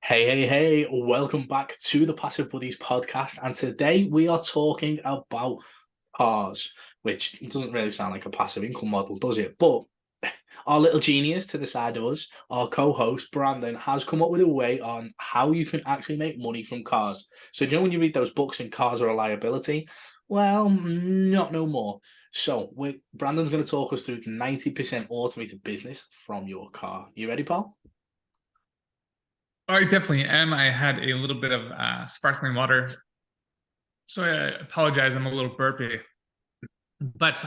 Hey, welcome back to the Passive Buddies podcast. And today we are talking about cars, which doesn't really sound like a passive income model, does it? But our little genius to the side of us, our co host, Brandon, has come up with a way on how you can actually make money from cars. So, do you know when you read those books and cars are a liability? Well, not no more. So, Brandon's going to talk us through 90% automated business from your car. You ready, pal? I definitely am. I had a little bit of sparkling water, so I apologize. I'm a little burpy, but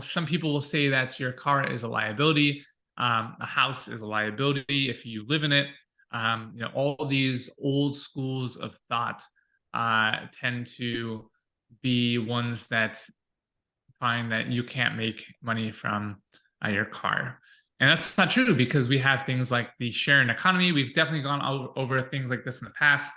some people will say that your car is a liability. A house is a liability if you live in it. All these old schools of thought tend to be ones that find that you can't make money from your car. And that's not true because we have things like the sharing economy. We've definitely gone over things like this in the past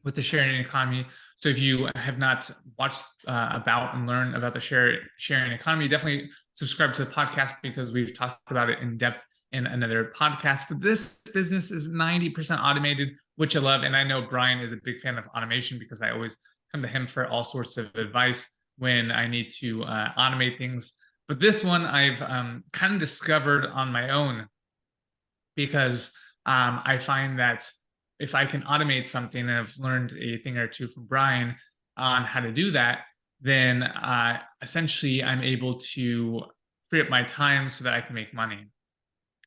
with the sharing economy. So if you have not watched about and learned about the sharing economy, definitely subscribe to the podcast because we've talked about it in depth in another podcast. But this business is 90% automated, which I love. And I know Brian is a big fan of automation because I always come to him for all sorts of advice when I need to automate things. But this one I've kind of discovered on my own because I find that if I can automate something, and I've learned a thing or two from Brian on how to do that, then essentially I'm able to free up my time so that I can make money.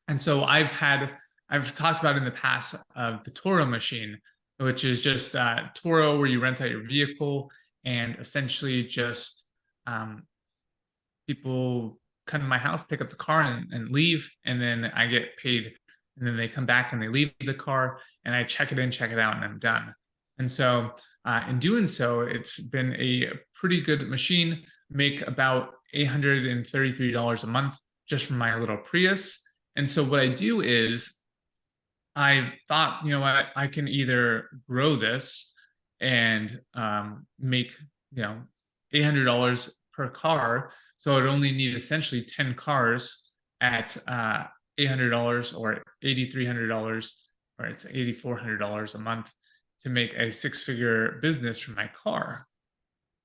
And so I've talked about in the past of the Toro machine, which is just Toro where you rent out your vehicle and essentially just people come to my house, pick up the car and leave, and then I get paid. And then they come back and they leave the car, and I check it in, check it out, and I'm done. And so, in doing so, it's been a pretty good machine. Make about $833 a month just from my little Prius. And so, what I do is I thought, you know what, I can either grow this and make $800 per car. So I'd only need essentially 10 cars at $800 or $8,300 or it's $8,400 a month to make a six-figure business from my car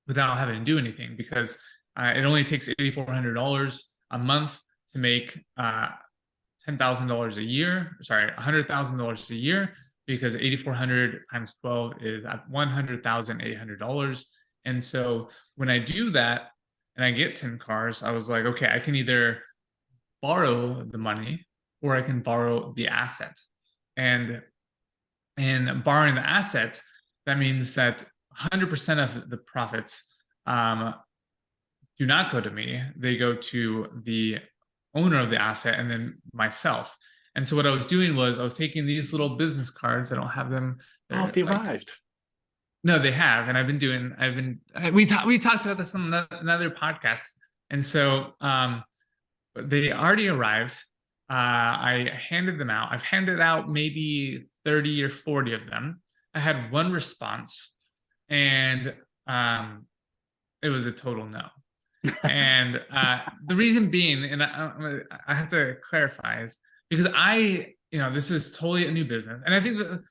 without having to do anything because it only takes $8,400 a month to make $10,000 a year. Sorry, $100,000 a year because 8,400 times 12 is at $100,800. And so when I do that and I get 10 cars, I was like, okay, I can either borrow the money or I can borrow the asset. And borrowing the asset, that means that 100% of the profits do not go to me. They go to the owner of the asset and then myself. And so what I was doing was I was taking these little business cards. I don't have them. Oh, have they arrived? No, they have, and we talked about this on another podcast, and so they already arrived. I handed them out. I've handed out maybe 30 or 40 of them. I had one response, and it was a total no. And the reason being, and I have to clarify, is because this is totally a new business, and I think that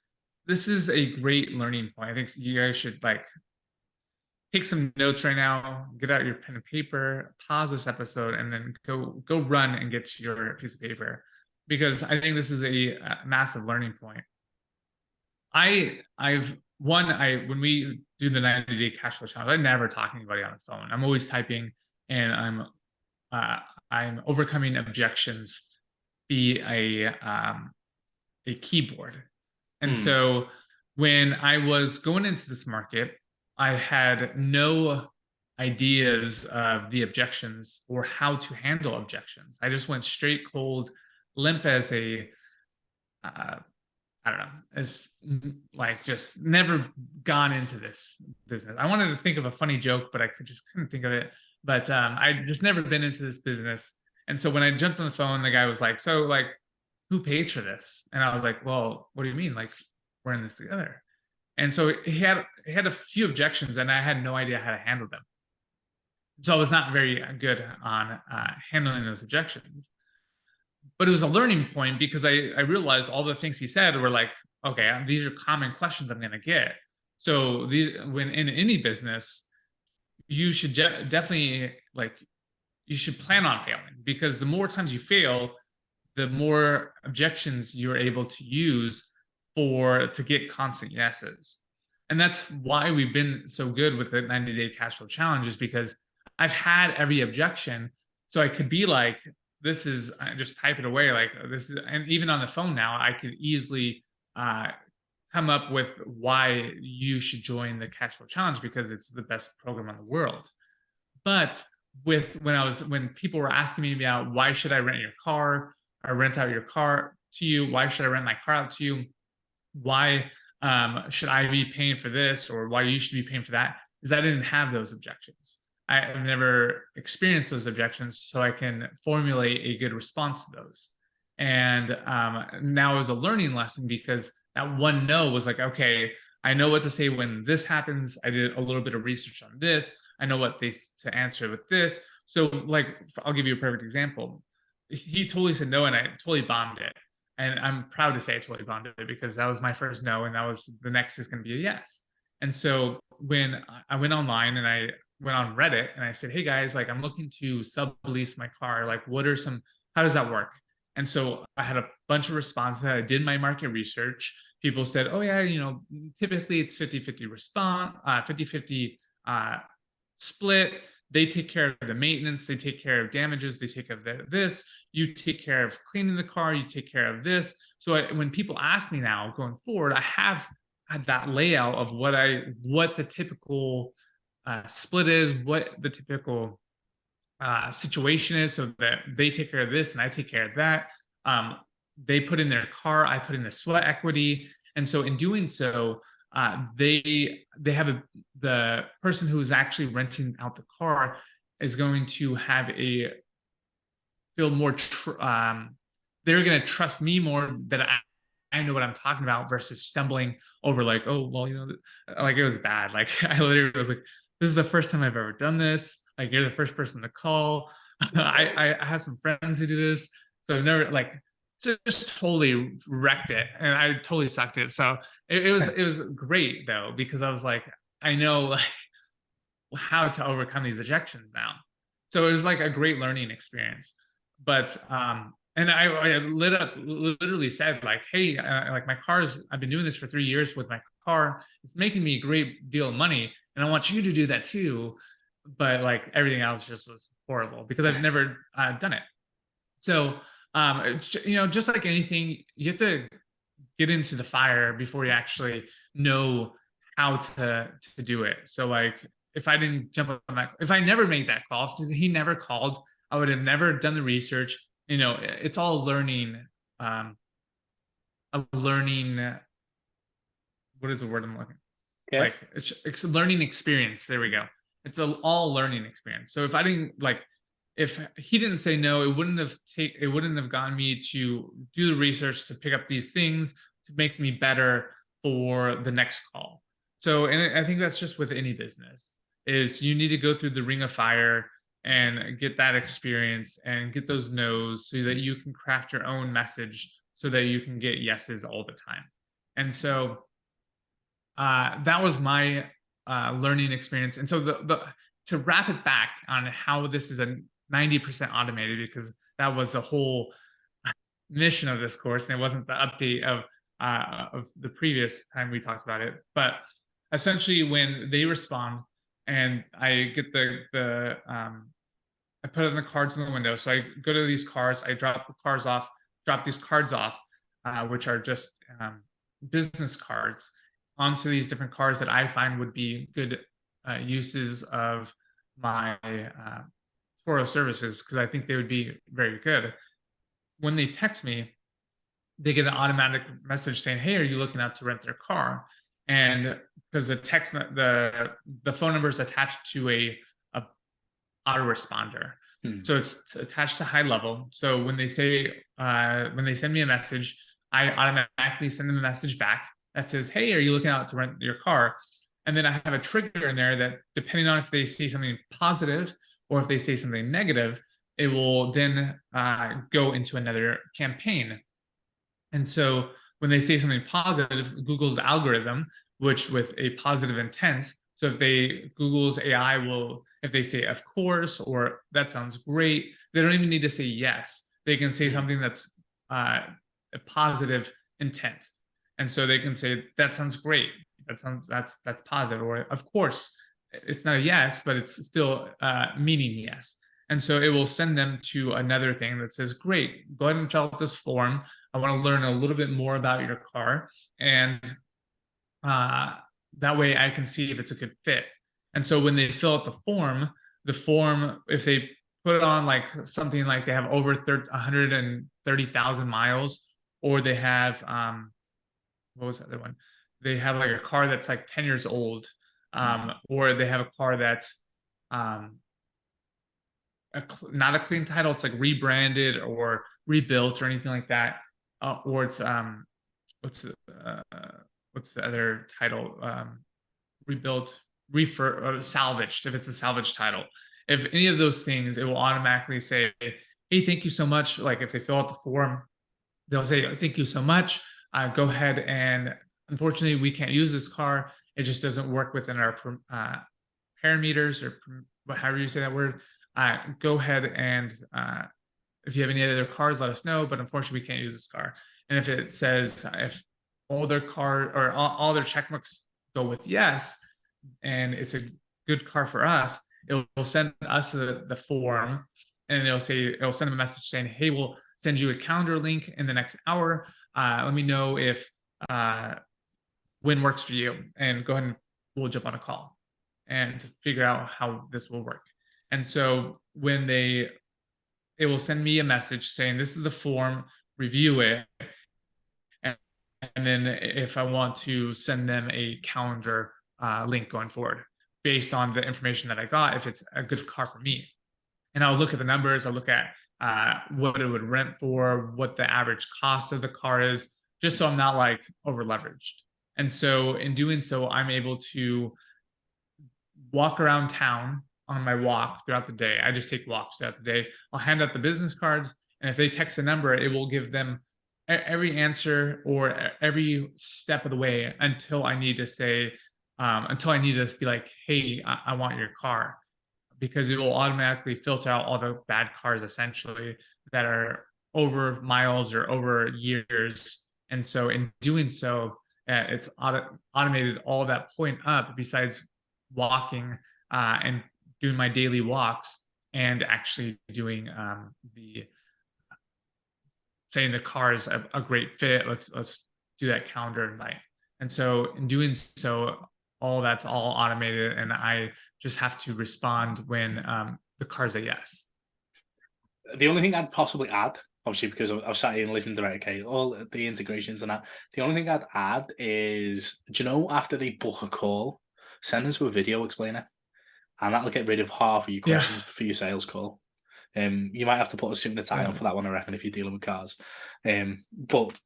this is a great learning point. I think you guys should take some notes right now, get out your pen and paper, pause this episode, and then go run and get your piece of paper because I think this is a massive learning point. When we do the 90-day cash flow challenge, I'm never talking to anybody on the phone. I'm always typing and I'm overcoming objections via a keyboard. And so when I was going into this market, I had no ideas of the objections or how to handle objections. I just went straight cold, limp as a, I don't know, as like just never gone into this business. I wanted to think of a funny joke, but I just couldn't think of it. But I just never been into this business. And so when I jumped on the phone, the guy was like, so like, who pays for this? And I was like, well, what do you mean? Like, we're in this together. And so he had a few objections and I had no idea how to handle them. So I was not very good on handling those objections. but it was a learning point because I realized all the things he said were like, okay, these are common questions I'm going to get. So these, when in any business, you should definitely like, you should plan on failing, because the more times you fail, the more objections you're able to use to get constant yeses. And that's why we've been so good with the 90-day cash flow challenge, is because I've had every objection. So I could be like, this is, I just type it away. Like this is, and even on the phone now, I could easily uh, come up with why you should join the cash flow challenge, because it's the best program in the world. But when people were asking me about, why should I rent your car or rent out your car to you? Why should I rent my car out to you? Why should I be paying for this, or why you should be paying for that? Is I didn't have those objections. I've never experienced those objections, so I can formulate a good response to those. And now it was a learning lesson, because that one no was like, okay, I know what to say when this happens. I did a little bit of research on this. I know what to answer with this. So like, I'll give you a perfect example. He totally said no, and I totally bombed it. And I'm proud to say I totally bombed it, because that was my first no, and that was the next is going to be a yes. And so when I went online and I went on Reddit and I said, hey guys, like I'm looking to sublease my car. Like, how does that work? And so I had a bunch of responses. I did my market research. People said, oh yeah, typically it's 50-50 response, 50-50 split. They take care of the maintenance, they take care of damages, they take care of this, you take care of cleaning the car, you take care of this. So when people ask me now going forward, I have had that layout of what the typical split is, what the typical situation is, so that they take care of this and I take care of that. They put in their car, I put in the sweat equity. And so in doing so, they have the person who is actually renting out the car is going to have feel more they're going to trust me more, that I know what I'm talking about, versus stumbling over like, oh well, like it was bad. Like I literally was like, this is the first time I've ever done this. Like you're the first person to call. I have some friends who do this, so I've never like just totally wrecked it, and I totally sucked it. So it was great though, because I was like, I know like how to overcome these ejections now. So it was like a great learning experience. But and I literally said like, hey, like I've been doing this for 3 years with my car. It's making me a great deal of money, and I want you to do that too. But like everything else just was horrible, because I've never done it. So just like anything, you have to get into the fire before you actually know how to do it. So like, if I didn't jump on that, if I never made that call, if he never called, I would have never done the research. It's all learning. A learning. What is the word I'm looking? Yes. Like it's a learning experience. There we go. It's all learning experience. So if I didn't if he didn't say no, it wouldn't have gotten me to do the research to pick up these things to make me better for the next call. So, and I think that's just with any business, is you need to go through the ring of fire and get that experience and get those no's, so that you can craft your own message, so that you can get yeses all the time. And so that was my learning experience. And so to wrap it back on how this is a 90% automated, because that was the whole mission of this course, and it wasn't the update of the previous time we talked about it. But essentially, when they respond and I get I put in the cards in the window. So I go to these cars, I drop these cards off, which are just business cards, onto these different cars that I find would be good uses of my Turo services, because I think they would be very good. When they text me, they get an automatic message saying, hey, are you looking out to rent their car? And because the phone number is attached to a autoresponder. So it's attached to high level. So when they send me a message, I automatically send them a message back that says, hey, are you looking out to rent your car? And then I have a trigger in there that, depending on if they say something positive or if they say something negative, it will then go into another campaign. And so when they say something positive, Google's algorithm, which with a positive intent, so if Google's AI will, if they say of course or that sounds great, they don't even need to say yes. They can say something that's a positive intent, and so they can say that sounds great, that's positive, or of course. It's not a yes, but it's still meaning yes. And so it will send them to another thing that says, great, go ahead and fill out this form. I want to learn a little bit more about your car. And that way I can see if it's a good fit. And so when they fill out the form, if they put it on like something like they have over 130,000 miles, or they have, what was the other one? They have like a car that's like 10 years old, or they have a car that's not a clean title, it's like rebranded or rebuilt or anything like that, or it's what's the other title, rebuilt, salvaged, if it's a salvage title. If any of those things, it will automatically say, hey, thank you so much. Like if they fill out the form, they'll say, thank you so much, go ahead, and unfortunately we can't use this car, it just doesn't work within our parameters, or however you say that word. Go ahead and if you have any other cars, let us know, but unfortunately we can't use this car. And if it says, if all their car or all their check marks go with yes, and it's a good car for us, it will send us the form, and it'll send them a message saying, hey, we'll send you a calendar link in the next hour. Let me know if when works for you, and go ahead and we'll jump on a call and figure out how this will work. And so when it will send me a message saying, this is the form, review it. And then if I want to send them a calendar link going forward, based on the information that I got, if it's a good car for me. And I'll look at the numbers, I'll look at what it would rent for, what the average cost of the car is, just so I'm not like over leveraged. And so in doing so, I'm able to walk around town on my walk throughout the day. I just take walks throughout the day. I'll hand out the business cards, and if they text a number, it will give them every answer or every step of the way until I need to say, until I need to be like, hey, I want your car, because it will automatically filter out all the bad cars essentially that are over miles or over years. And so in doing so, it's automated all that point up, besides walking and doing my daily walks, and actually doing saying the car is a great fit. Let's do that calendar invite. And so in doing so, that's all automated, and I just have to respond when the car's a yes. The only thing I'd possibly add, obviously, because I've sat here and listened to it, okay, all the integrations and that, the only thing I'd add is, do you know, after they book a call, send them to a video explainer, and that'll get rid of half of your questions for your sales call. You might have to put a suit and a tie on for that one, I reckon, if you're dealing with cars. But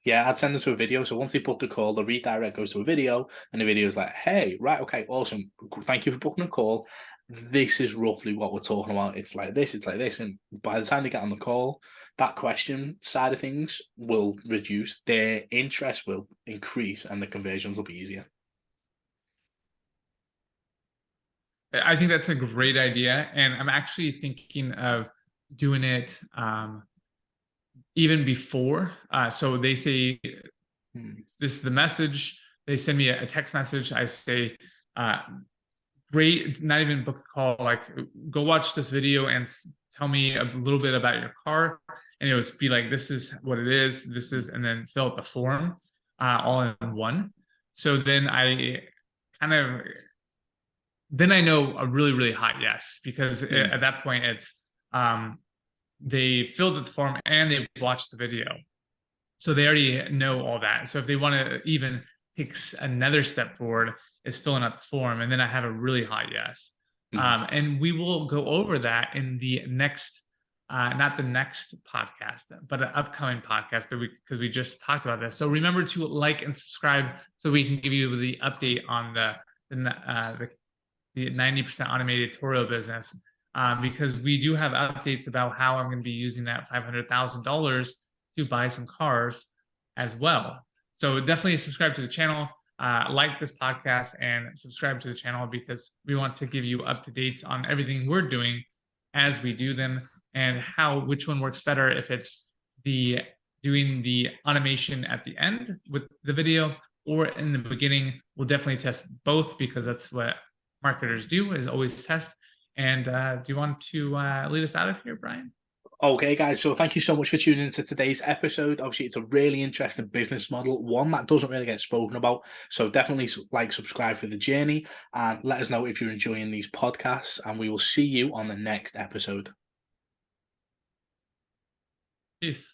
yeah, I'd send them to a video. So once they book the call, the redirect goes to a video, and the video is like, hey, right, okay, awesome. Thank you for booking a call. This is roughly what we're talking about. It's like this, it's like this. And by the time they get on the call, that question side of things will reduce, their interest will increase, and the conversions will be easier. I think that's a great idea. And I'm actually thinking of doing it even before. So they say, this is the message. They send me a text message. I say, great, not even book a call, like go watch this video and tell me a little bit about your car. And it would be like, this is what it is, this is, and then fill out the form all in one. So then I know a really, really hot yes, because at that point it's, they filled out the form and they've watched the video. So they already know all that. So if they want to even take another step forward, it's filling out the form, and then I have a really hot yes. And we will go over that in the next, not the next podcast, but an upcoming podcast, because we just talked about this. So remember to like and subscribe so we can give you the update on the 90% automated Toro business. because we do have updates about how I'm going to be using that $500,000 to buy some cars as well. So definitely subscribe to the channel, like this podcast, and subscribe to the channel because we want to give you up to dates on everything we're doing as we do them and which one works better, if it's the doing the automation at the end with the video or in the beginning. We'll definitely test both because that's what marketers do, is always test. And do you want to lead us out of here, Brian? Okay, guys, so thank you so much for tuning into today's episode. Obviously, it's a really interesting business model, one that doesn't really get spoken about. So definitely like, subscribe for the journey, and let us know if you're enjoying these podcasts, and we will see you on the next episode. Peace.